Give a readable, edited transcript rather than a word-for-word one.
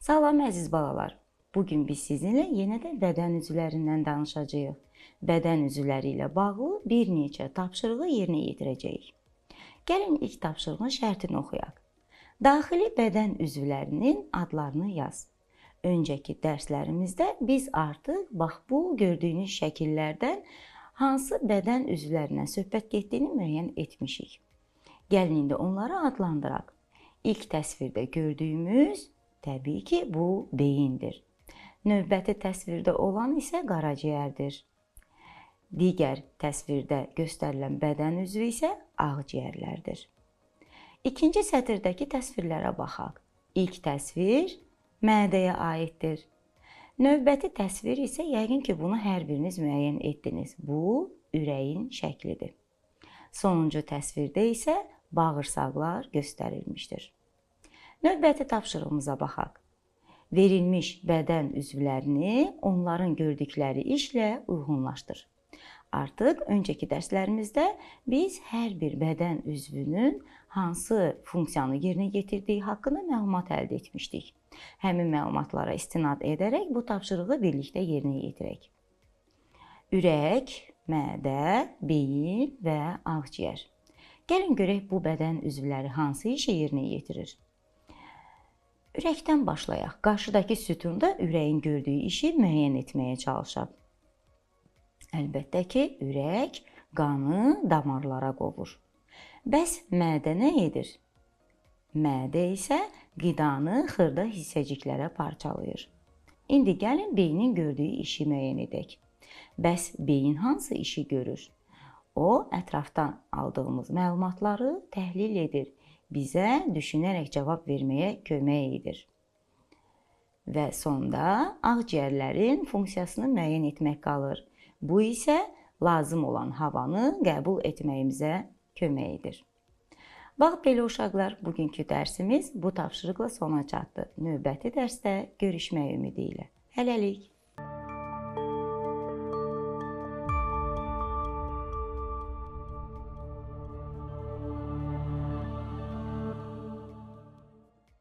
Salam əziz balalar. Bugün biz sizinlə yenə də bədən üzvlərindən danışacağıq. Bədən üzvləri ilə bağlı bir neçə tapşırığı yerinə yetirəcəyik. Gəlin ilk tapşırığın şərtini oxuyaq. Daxili bədən üzvlərinin adlarını yaz. Öncəki dərslərimizdə biz artıq bax bu gördüyünüz şəkillərdən hansı bədən üzvlərinə söhbət getdiyini müəyyən etmişik. Gəlin indi onları adlandıraq. İlk təsvirdə gördüyümüz təbii ki, bu beyindir. Növbəti təsvirdə olan isə qaraciyərdir. Digər təsvirdə göstərilən bədən üzvü isə ağciyərlərdir. İkinci sətirdəki təsvirlərə baxaq. İlk təsvir mədəyə aiddir. Növbəti təsvir isə yəqin ki, bunu hər biriniz müəyyən etdiniz. Bu, ürəyin şəklidir. Sonuncu təsvirdə isə bağırsaqlar göstərilmişdir. Növbəti tapşırığımıza baxaq. Verilmiş bədən üzvlərini onların gördükləri işlə uyğunlaşdır. Artıq öncəki dərslərimizdə biz hər bir bədən üzvünün hansı funksiyanı yerinə yetirdiyi haqqında məlumat əldə etmişdik. Həmin məlumatlara istinad edərək bu tapşırığı birlikdə yerinə yetirək. Ürək, mədə, beyin və ağciyər. Gəlin görək bu bədən üzvləri hansı işi yerinə yetirir. Ürəkdən başlayaq. Qarşıdakı sütunda ürəyin gördüyü işi müəyyən etməyə çalışaq. Əlbəttə ki, ürək qanı damarlara qovur. Bəs mədə nə edir? Mədə isə qidanı xırda hissəciklərə parçalayır. İndi gəlin beynin gördüyü işi müəyyən edək. Bəs beyin hansı işi görür? O, ətrafdan aldığımız məlumatları təhlil edir. Bizə düşünərək cavab verməyə kömək edir. Və sonda ağciyərlərin funksiyasını müəyyən etmək qalır. Bu isə lazım olan havanı qəbul etməyimizə kömək edir. Bax belə uşaqlar, bugünkü dərsimiz bu tapşırıqla sona çatdı. Növbəti dərsdə görüşmək ümidi ilə. Hələlik.